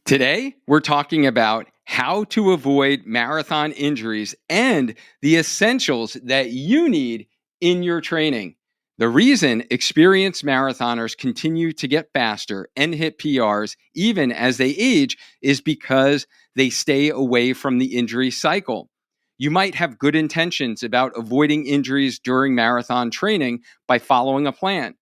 Today, we're talking about how to avoid marathon injuries and the essentials that you need in your training. The reason experienced marathoners continue to get faster and hit PRs even as they age is because they stay away from the injury cycle. You might have good intentions about avoiding injuries during marathon training by following a plan,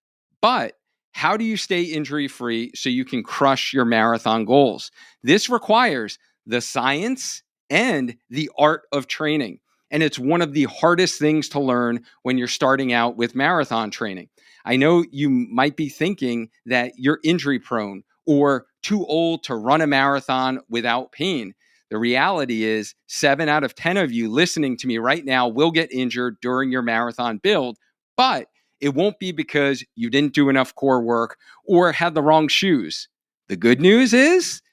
but how do you stay injury free so you can crush your marathon goals? This requires the science and the art of training. And it's one of the hardest things to learn when you're starting out with marathon training. I know you might be thinking that you're injury prone or too old to run a marathon without pain. The reality is, 7 out of 10 of you listening to me right now will get injured during your marathon build, but it won't be because you didn't do enough core work or had the wrong shoes. The good news is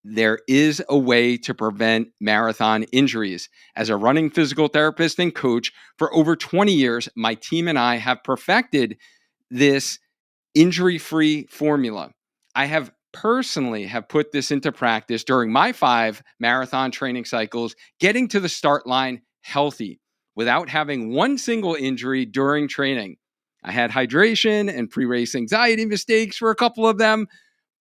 there is a way to prevent marathon injuries. As a running physical therapist and coach for over 20 years, my team and I have perfected this injury-free formula. I have personally have put this into practice during my 5 marathon training cycles, getting to the start line healthy without having one single injury during training. I had hydration and pre-race anxiety mistakes for a couple of them,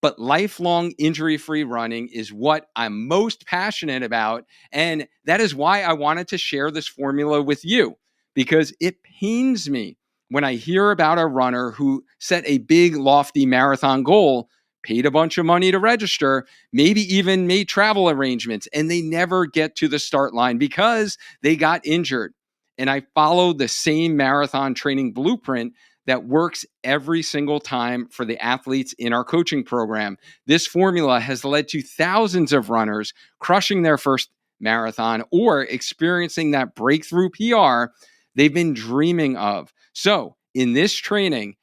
but lifelong injury-free running is what I'm most passionate about. And that is why I wanted to share this formula with you, because it pains me when I hear about a runner who set a big, lofty marathon goal, paid a bunch of money to register, maybe even made travel arrangements, and they never get to the start line because they got injured. And I follow the same marathon training blueprint that works every single time for the athletes in our coaching program. This formula has led to thousands of runners crushing their first marathon or experiencing that breakthrough PR they've been dreaming of. So, in this training,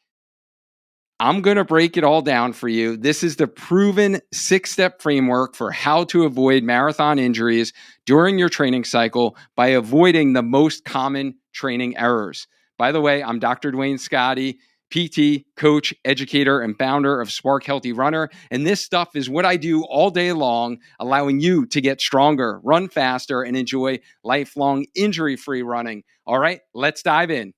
I'm going to break it all down for you. This is the proven 6-step framework for how to avoid marathon injuries during your training cycle by avoiding the most common training errors. By the way, I'm Dr. Duane Scotti, PT, coach, educator, and founder of Spark Healthy Runner. And this stuff is what I do all day long, allowing you to get stronger, run faster, and enjoy lifelong injury-free running. All right, let's dive in.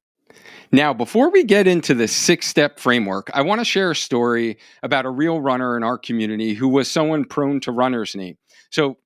Now, before we get into the 6-step framework, I want to share a story about a real runner in our community who was someone prone to runner's knee. So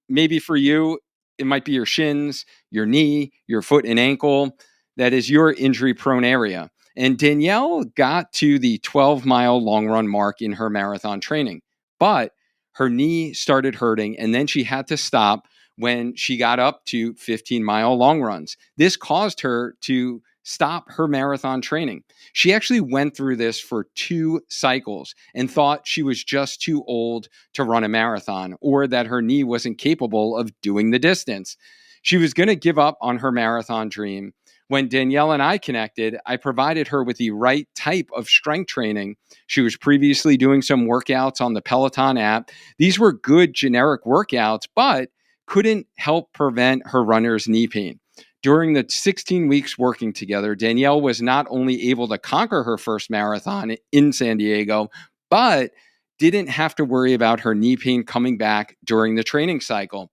maybe for you, it might be your shins, your knee, your foot and ankle. That is your injury prone area. And Danielle got to the 12-mile long run mark in her marathon training, but her knee started hurting and then she had to stop when she got up to 15-mile long runs. This caused her to stop her marathon training. She actually went through this for 2 cycles and thought she was just too old to run a marathon or that her knee wasn't capable of doing the distance. She was going to give up on her marathon dream. When Danielle and I connected, I provided her with the right type of strength training. She was previously doing some workouts on the Peloton app. These were good generic workouts, but couldn't help prevent her runner's knee pain. During the 16 weeks working together, Danielle was not only able to conquer her first marathon in San Diego, but didn't have to worry about her knee pain coming back during the training cycle.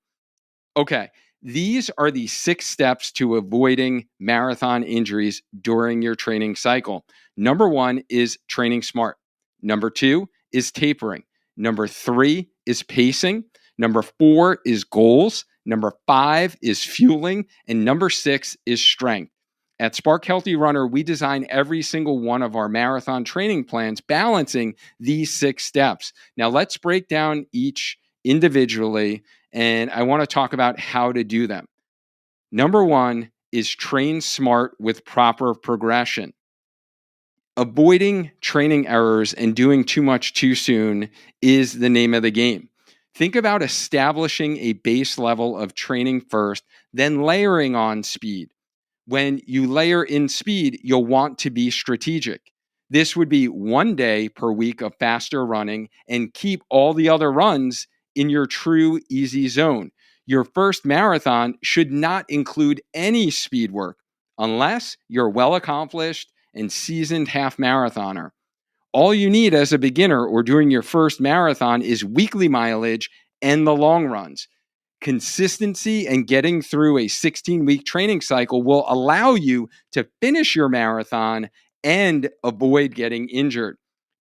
Okay, these are the 6 steps to avoiding marathon injuries during your training cycle. Number 1 is training smart. Number 2 is tapering. Number 3 is pacing. Number 4 is goals. Number 5 is fueling. And number 6 is strength. At Spark Healthy Runner, we design every single one of our marathon training plans balancing these 6 steps. Now, let's break down each individually, and I want to talk about how to do them. Number 1 is train smart with proper progression. Avoiding training errors and doing too much too soon is the name of the game. Think about establishing a base level of training first, then layering on speed. When you layer in speed, you'll want to be strategic. This would be 1 day per week of faster running and keep all the other runs in your true easy zone. Your first marathon should not include any speed work unless you're well accomplished and seasoned half marathoner. All you need as a beginner or doing your first marathon is weekly mileage and the long runs. Consistency and getting through a 16-week training cycle will allow you to finish your marathon and avoid getting injured.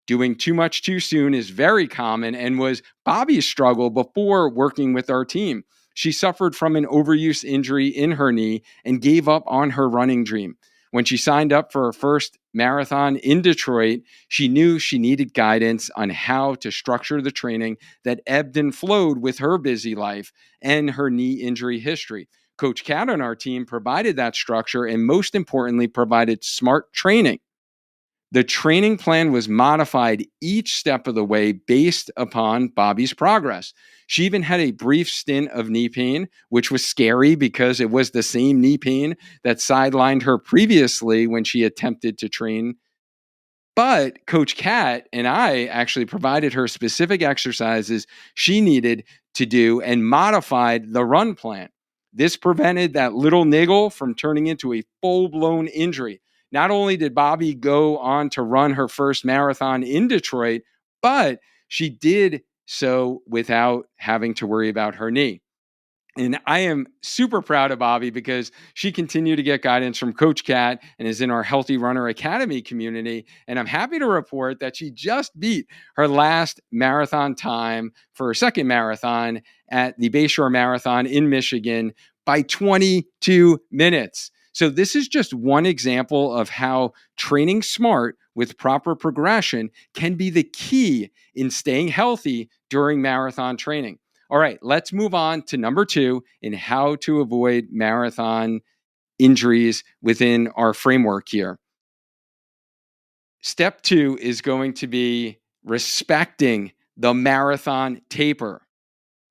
Doing too much too soon is very common and was Bobby's struggle before working with our team. She suffered from an overuse injury in her knee and gave up on her running dream. When she signed up for her first marathon in Detroit, she knew she needed guidance on how to structure the training that ebbed and flowed with her busy life and her knee injury history. Coach Cat on our team provided that structure and, most importantly, provided smart training. The training plan was modified each step of the way based upon Bobby's progress. She even had a brief stint of knee pain, which was scary because it was the same knee pain that sidelined her previously when she attempted to train. But Coach Cat and I actually provided her specific exercises she needed to do and modified the run plan. This prevented that little niggle from turning into a full-blown injury. Not only did Bobby go on to run her first marathon in Detroit, but she did so without having to worry about her knee. And I am super proud of Bobby because she continued to get guidance from Coach Cat and is in our Healthy Runner Academy community. And I'm happy to report that she just beat her last marathon time for her second marathon at the Bayshore Marathon in Michigan by 22 minutes. So this is just one example of how training smart with proper progression can be the key in staying healthy during marathon training. All right, let's move on to number 2 in how to avoid marathon injuries within our framework here. Step 2 is going to be respecting the marathon taper.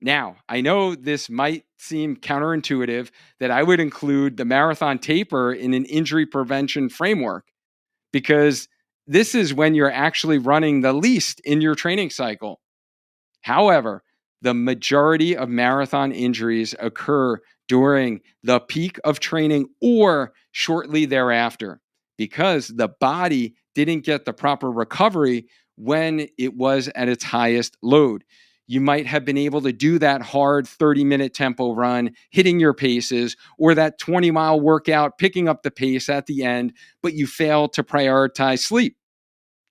Now, I know this might seem counterintuitive that I would include the marathon taper in an injury prevention framework because this is when you're actually running the least in your training cycle. However, the majority of marathon injuries occur during the peak of training or shortly thereafter because the body didn't get the proper recovery when it was at its highest load. You might have been able to do that hard 30-minute tempo run, hitting your paces, or that 20-mile workout, picking up the pace at the end, but you failed to prioritize sleep,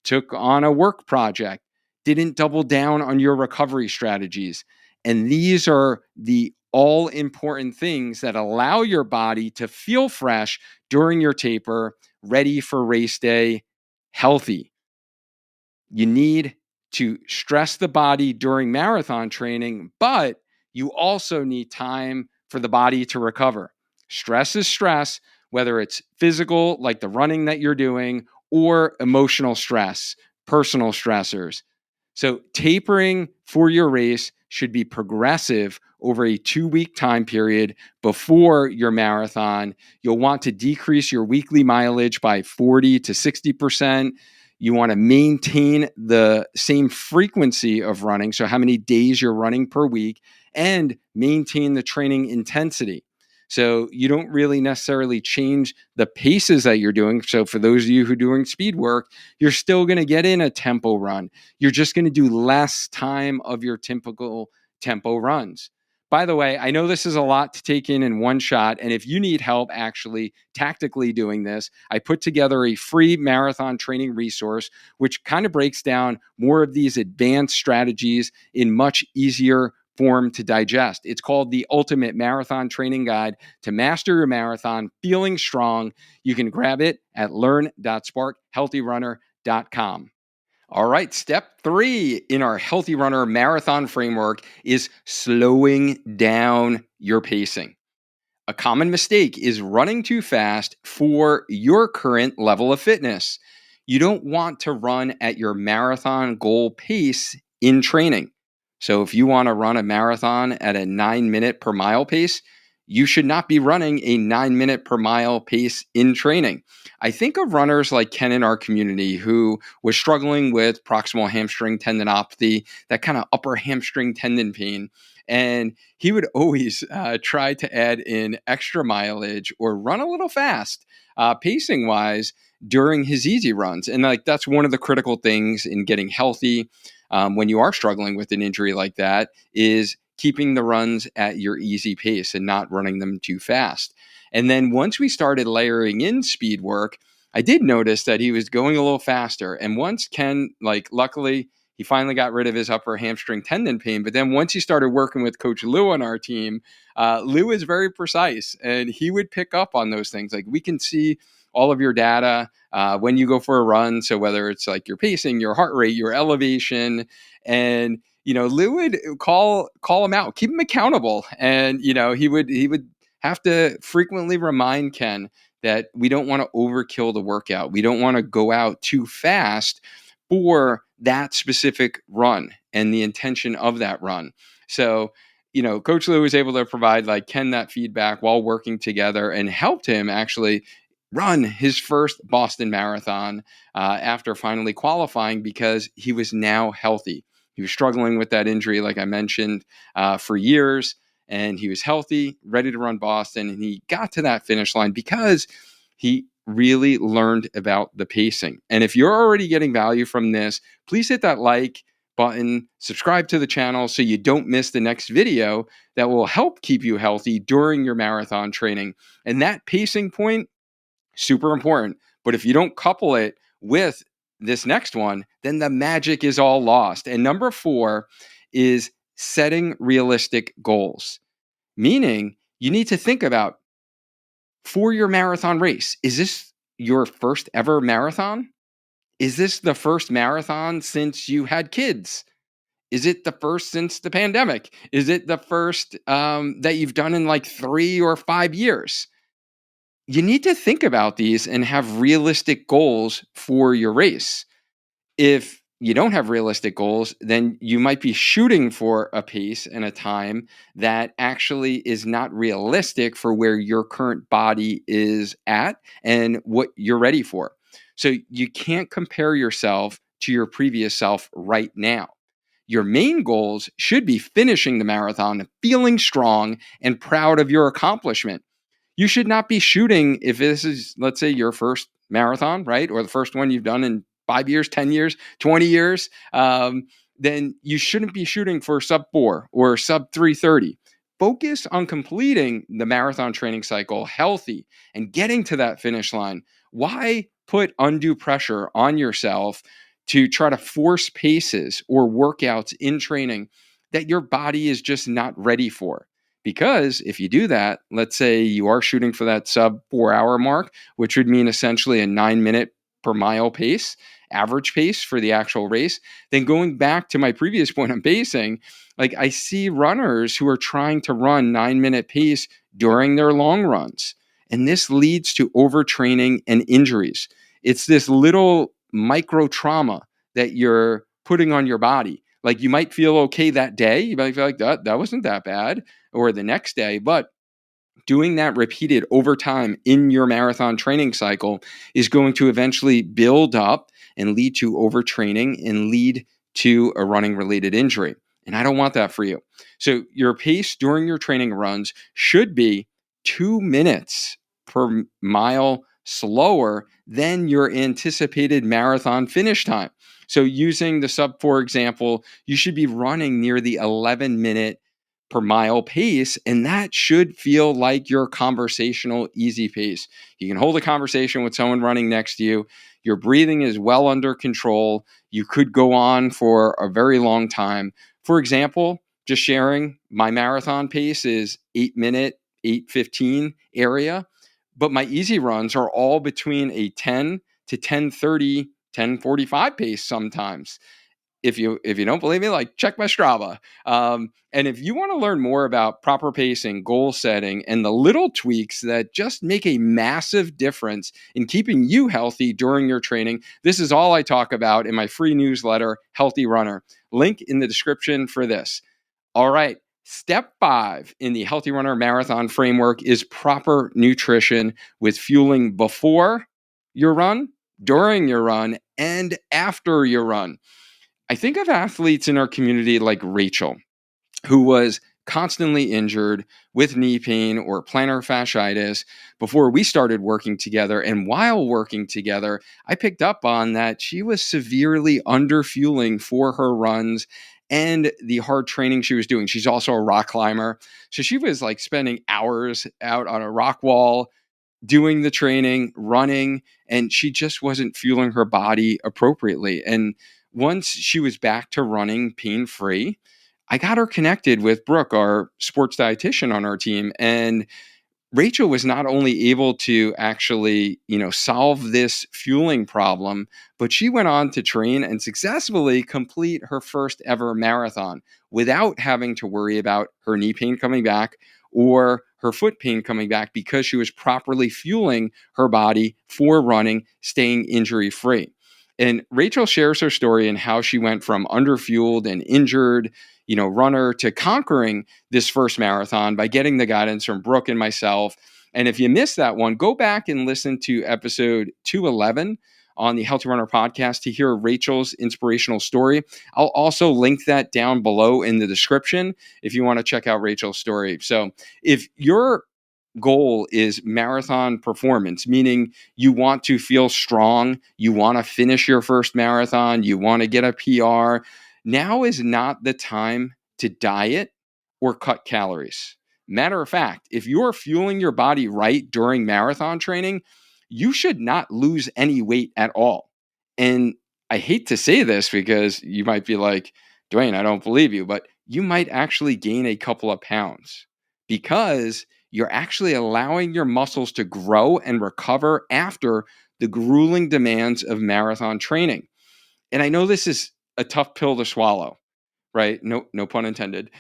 took on a work project, didn't double down on your recovery strategies. And these are the all important things that allow your body to feel fresh during your taper, ready for race day, healthy. You need to stress the body during marathon training, but you also need time for the body to recover. Stress is stress, whether it's physical, like the running that you're doing, or emotional stress, personal stressors. So tapering for your race should be progressive over a 2-week time period before your marathon. You'll want to decrease your weekly mileage by 40 to 60%. You want to maintain the same frequency of running, so how many days you're running per week, and maintain the training intensity. So you don't really necessarily change the paces that you're doing. So for those of you who are doing speed work, you're still going to get in a tempo run. You're just going to do less time of your typical tempo runs. By the way, I know this is a lot to take in one shot. And if you need help actually tactically doing this, I put together a free marathon training resource, which kind of breaks down more of these advanced strategies in much easier form to digest. It's called the Ultimate Marathon Training Guide to Master Your Marathon Feeling Strong. You can grab it at learn.sparkhealthyrunner.com. All right, step 3 in our Healthy Runner Marathon framework is slowing down your pacing. A common mistake is running too fast for your current level of fitness. You don't want to run at your marathon goal pace in training. So if you want to run a marathon at a 9-minute per mile pace, you should not be running a 9 minute per mile pace in training. I think of runners like Ken in our community who was struggling with proximal hamstring tendinopathy, that kind of upper hamstring tendon pain. And he would always try to add in extra mileage or run a little fast, pacing wise, during his easy runs. And like that's one of the critical things in getting healthy when you are struggling with an injury like that is keeping the runs at your easy pace and not running them too fast. And then once we started layering in speed work, I did notice that he was going a little faster. And once Ken, like, luckily, he finally got rid of his upper hamstring tendon pain. But then once he started working with Coach Lou on our team, Lou is very precise and he would pick up on those things. Like, we can see all of your data when you go for a run. So whether it's like your pacing, your heart rate, your elevation, and Lou would call him out, keep him accountable, and he would have to frequently remind Ken that we don't want to overkill the workout. We don't want to go out too fast for that specific run and the intention of that run. So, Coach Lou was able to provide like Ken that feedback while working together and helped him actually run his first Boston Marathon after finally qualifying because he was now healthy. He was struggling with that injury, like I mentioned, for years, and he was healthy, ready to run Boston, and he got to that finish line because he really learned about the pacing. And if you're already getting value from this, please hit that like button, subscribe to the channel so you don't miss the next video that will help keep you healthy during your marathon training. And that pacing point, super important. But if you don't couple it with this next one, then the magic is all lost. And number 4 is setting realistic goals, meaning you need to think about, for your marathon race, is this your first ever marathon? Is this the first marathon since you had kids? Is it the first since the pandemic? Is it the first that you've done in like 3 or 5 years? You need to think about these and have realistic goals for your race. If you don't have realistic goals, then you might be shooting for a pace and a time that actually is not realistic for where your current body is at and what you're ready for. So you can't compare yourself to your previous self right now. Your main goals should be finishing the marathon, feeling strong and proud of your accomplishment. You should not be shooting, if this is, let's say, your first marathon, right? Or the first one you've done in 5 years, 10 years, 20 years, then you shouldn't be shooting for sub 4 or sub 3:30. Focus on completing the marathon training cycle healthy and getting to that finish line. Why put undue pressure on yourself to try to force paces or workouts in training that your body is just not ready for? Because if you do that, let's say you are shooting for that sub 4 hour mark, which would mean essentially a 9 minute per mile pace, average pace for the actual race, then going back to my previous point on pacing, like I see runners who are trying to run 9 minute pace during their long runs. And this leads to overtraining and injuries. It's this little micro trauma that you're putting on your body. Like you might feel okay that day. You might feel like that wasn't that bad, or the next day, but doing that repeated over time in your marathon training cycle is going to eventually build up and lead to overtraining and lead to a running related injury. And I don't want that for you. So your pace during your training runs should be 2 minutes per mile slower than your anticipated marathon finish time. So using the sub 4 example, you should be running near the 11-minute per mile pace, and that should feel like your conversational easy pace. You can hold a conversation with someone running next to you. Your breathing is well under control. You could go on for a very long time. For example, just sharing, my marathon pace is 8-minute, 8:15 area, but my easy runs are all between a 10 to 10:30, 10:45 pace sometimes. If you don't believe me, like check my Strava. And if you want to learn more about proper pacing, goal setting, and the little tweaks that just make a massive difference in keeping you healthy during your training, this is all I talk about in my free newsletter, Healthy Runner. Link in the description for this. All right, Step 5 in the Healthy Runner Marathon framework is proper nutrition with fueling before your run, during your run, and after your run. I think of athletes in our community like Rachel, who was constantly injured with knee pain or plantar fasciitis before we started working together. And while working together, I picked up on that she was severely underfueling for her runs and the hard training she was doing. She's also a rock climber. So she was like spending hours out on a rock wall doing the training, running, and she just wasn't fueling her body appropriately. And once she was back to running pain free, I got her connected with Brooke, our sports dietitian on our team. And Rachel was not only able to actually, solve this fueling problem, but she went on to train and successfully complete her first ever marathon without having to worry about her knee pain coming back or her foot pain coming back because she was properly fueling her body for running, staying injury free. And Rachel shares her story and how she went from underfueled and injured, runner to conquering this first marathon by getting the guidance from Brooke and myself. And if you missed that one, go back and listen to episode 211 on the Healthy Runner podcast to hear Rachel's inspirational story. I'll also link that down below in the description if you want to check out Rachel's story. So if your goal is marathon performance, meaning you want to feel strong, you want to finish your first marathon, you want to get a PR, now is not the time to diet or cut calories. Matter of fact, if you're fueling your body right during marathon training, you should not lose any weight at all. And I hate to say this because you might be like, Duane, I don't believe you, but you might actually gain a couple of pounds because you're actually allowing your muscles to grow and recover after the grueling demands of marathon training. And I know this is a tough pill to swallow, right? No pun intended.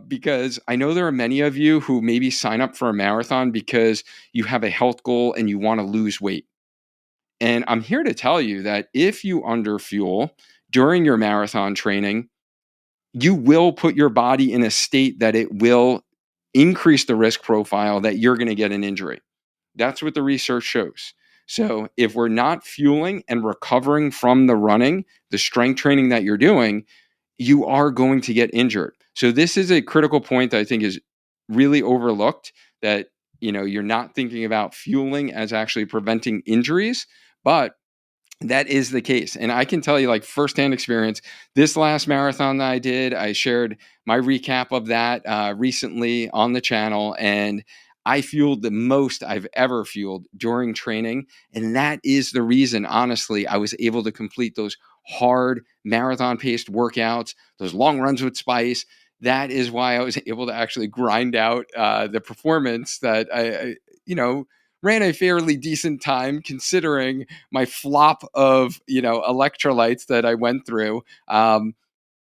Because I know there are many of you who maybe sign up for a marathon because you have a health goal and you want to lose weight. And I'm here to tell you that if you underfuel during your marathon training, you will put your body in a state that it will increase the risk profile that you're going to get an injury. That's what the research shows. So if we're not fueling and recovering from the running, the strength training that you're doing, you are going to get injured. So this is a critical point that I think is really overlooked, that you're not thinking about fueling as actually preventing injuries, but that is the case. And I can tell you, like, firsthand experience, this last marathon that I did, I shared my recap of that recently on the channel, and I fueled the most I've ever fueled during training. And that is the reason, honestly, I was able to complete those hard marathon paced workouts, those long runs with spice. That is why I was able to actually grind out the performance that I ran a fairly decent time considering my flop of electrolytes that I went through,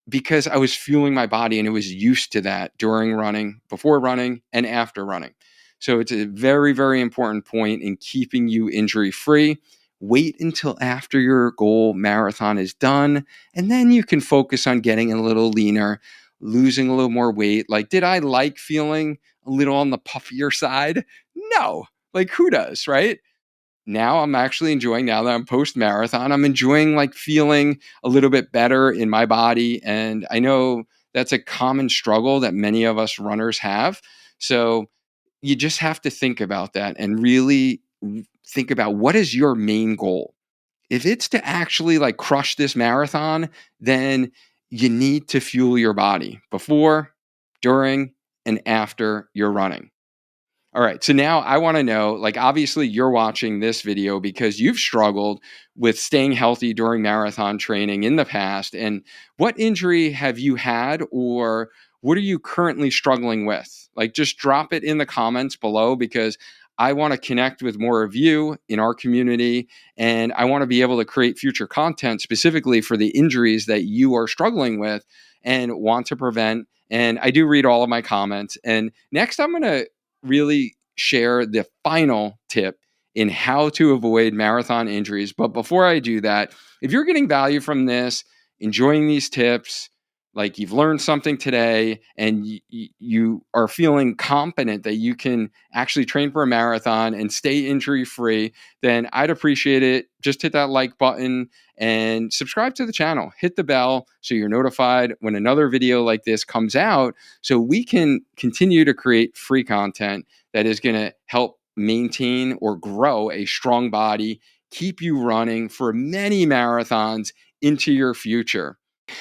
because I was fueling my body and it was used to that during running, before running, and after running. So it's a very, very important point in keeping you injury free. Wait until after your goal marathon is done, and then you can focus on getting a little leaner, losing a little more weight. Like, did I like feeling a little on the puffier side? No. Like, who does, right? Now I'm actually enjoying, now that I'm post marathon, I'm enjoying like feeling a little bit better in my body. And I know that's a common struggle that many of us runners have. So you just have to think about that and really think about, what is your main goal? If it's to actually like crush this marathon, then you need to fuel your body before, during, and after you're running. All right. So now I want to know, like, obviously you're watching this video because you've struggled with staying healthy during marathon training in the past. And what injury have you had, or what are you currently struggling with? Like, just drop it in the comments below, because I want to connect with more of you in our community. And I want to be able to create future content specifically for the injuries that you are struggling with and want to prevent. And I do read all of my comments. And next, I'm going to really share the final tip in how to avoid marathon injuries. But before I do that, if you're getting value from this, enjoying these tips, like you've learned something today and you are feeling confident that you can actually train for a marathon and stay injury free, then I'd appreciate it. Just hit that like button and subscribe to the channel. Hit the bell so you're notified when another video like this comes out, so we can continue to create free content that is going to help maintain or grow a strong body, keep you running for many marathons into your future.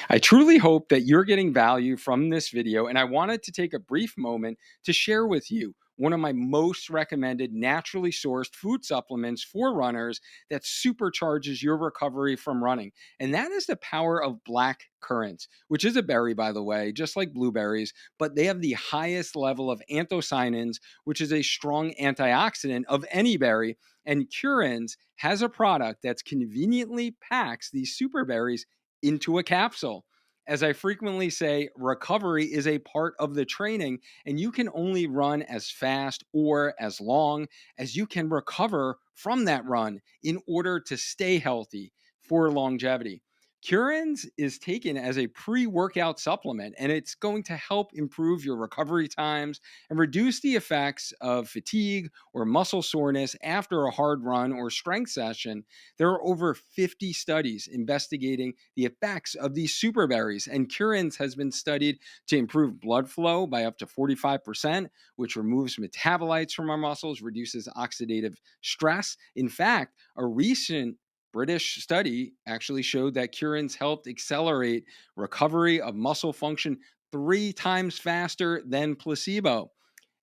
I truly hope that you're getting value from this video, and I wanted to take a brief moment to share with you one of my most recommended naturally sourced food supplements for runners that supercharges your recovery from running. And that is the power of Blackcurrant, which is a berry, by the way, just like blueberries, but they have the highest level of anthocyanins, which is a strong antioxidant of any berry. And CurraNz has a product that's conveniently packs these super berries into a capsule. As I frequently say, recovery is a part of the training, and you can only run as fast or as long as you can recover from that run in order to stay healthy for longevity. CurraNz is taken as a pre workout supplement, and it's going to help improve your recovery times and reduce the effects of fatigue or muscle soreness after a hard run or strength session. There are over 50 studies investigating the effects of these super berries, and CurraNz has been studied to improve blood flow by up to 45%, which removes metabolites from our muscles, reduces oxidative stress. In fact, a recent British study actually showed that CurraNz helped accelerate recovery of muscle function 3 times faster than placebo.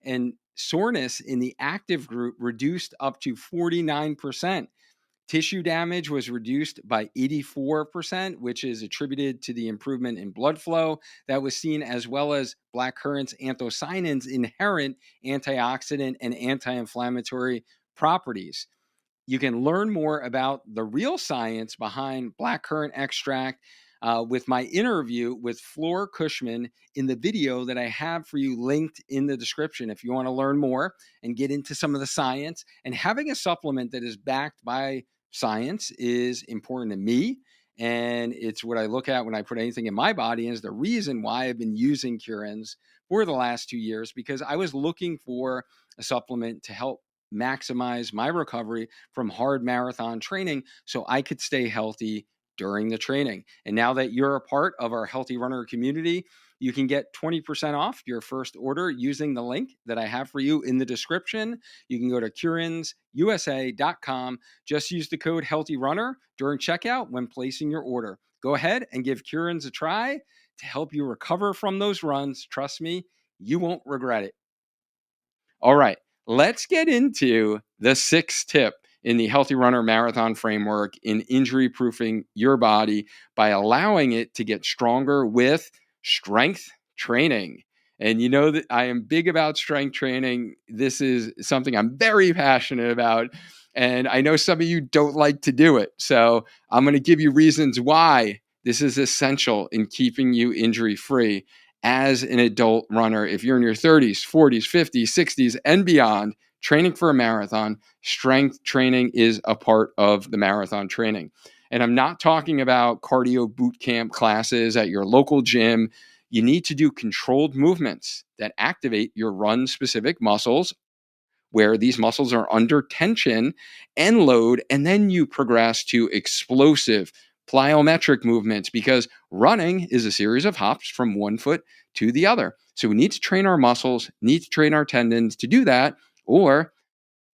And soreness in the active group reduced up to 49%. Tissue damage was reduced by 84%, which is attributed to the improvement in blood flow that was seen, as well as blackcurrant's anthocyanins' inherent antioxidant and anti-inflammatory properties. You can learn more about the real science behind blackcurrant extract with my interview with Floor Cushman in the video that I have for you linked in the description if you want to learn more and get into some of the science. And having a supplement that is backed by science is important to me. And it's what I look at when I put anything in my body, and is the reason why I've been using CurraNz for the last 2 years, because I was looking for a supplement to help maximize my recovery from hard marathon training so I could stay healthy during the training. And now that you're a part of our Healthy Runner community, you can get 20% off your first order using the link that I have for you in the description. You can go to CurraNzUSA.com. Just use the code HealthyRunner during checkout when placing your order. Go ahead and give CurraNz a try to help you recover from those runs. Trust me, you won't regret it. All right, let's get into the sixth tip in the Healthy Runner Marathon framework in injury proofing your body by allowing it to get stronger with strength training. And you know that I am big about strength training. This is something I'm very passionate about. And I know some of you don't like to do it. So I'm going to give you reasons why this is essential in keeping you injury free as an adult runner. If you're in your 30s, 40s, 50s, 60s, and beyond, training for a marathon, strength training is a part of the marathon training. And I'm not talking about cardio boot camp classes at your local gym. You need to do controlled movements that activate your run specific muscles, where these muscles are under tension and load, and then you progress to explosive plyometric movements, because running is a series of hops from one foot to the other. So we need to train our muscles, need to train our tendons to do that, or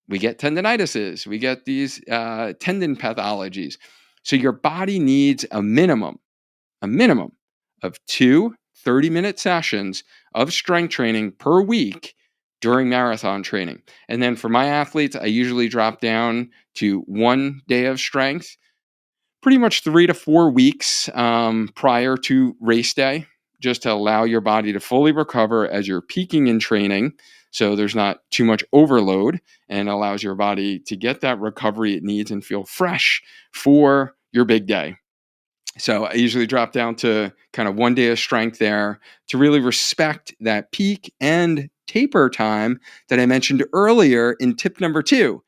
we get tendinitises, we get these tendon pathologies. So your body needs a minimum of 2 30-minute sessions of strength training per week during marathon training. And then for my athletes, I usually drop down to 1 day of strength, pretty much 3 to 4 weeks prior to race day, just to allow your body to fully recover as you're peaking in training. So there's not too much overload, and allows your body to get that recovery it needs and feel fresh for your big day. So I usually drop down to kind of 1 day of strength there to really respect that peak and taper time that I mentioned earlier in tip number 2.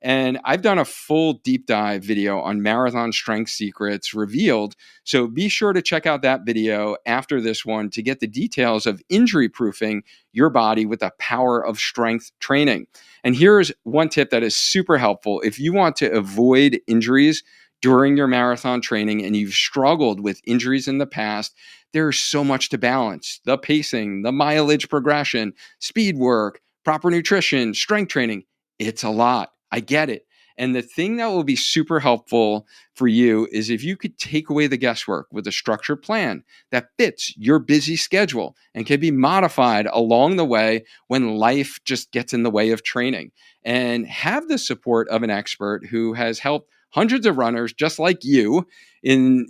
And I've done a full deep dive video on marathon strength secrets revealed. So be sure to check out that video after this one to get the details of injury proofing your body with the power of strength training. And here's one tip that is super helpful. If you want to avoid injuries during your marathon training and you've struggled with injuries in the past, there's so much to balance: the pacing, the mileage progression, speed work, proper nutrition, strength training. It's a lot. I get it. And the thing that will be super helpful for you is if you could take away the guesswork with a structured plan that fits your busy schedule and can be modified along the way when life just gets in the way of training, and have the support of an expert who has helped hundreds of runners just like you in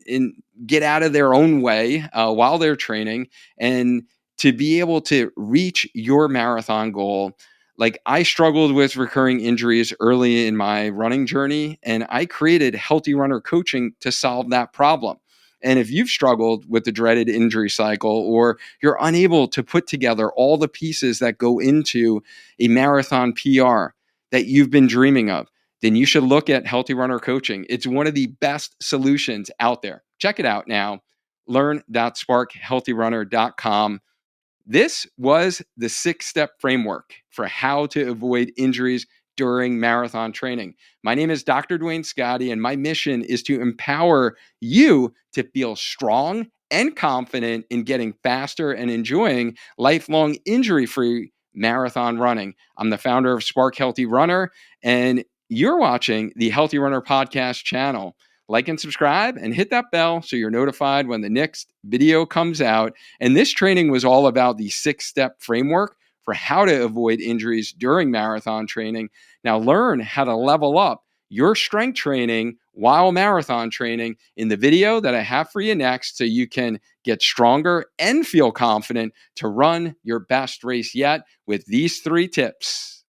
get out of their own way while they're training, and to be able to reach your marathon goal. Like, I struggled with recurring injuries early in my running journey, and I created Healthy Runner Coaching to solve that problem. And if you've struggled with the dreaded injury cycle, or you're unable to put together all the pieces that go into a marathon PR that you've been dreaming of, then you should look at Healthy Runner Coaching. It's one of the best solutions out there. Check it out now. Learn.sparkhealthyrunner.com. This was the 6-step framework for how to avoid injuries during marathon training. My name is Dr. Duane Scotti, and my mission is to empower you to feel strong and confident in getting faster and enjoying lifelong injury-free marathon running. I'm the founder of Spark Healthy Runner, and you're watching the Healthy Runner podcast channel. Like and subscribe and hit that bell so you're notified when the next video comes out. And this training was all about the 6-step framework for how to avoid injuries during marathon training. Now learn how to level up your strength training while marathon training in the video that I have for you next, so you can get stronger and feel confident to run your best race yet with these 3 tips.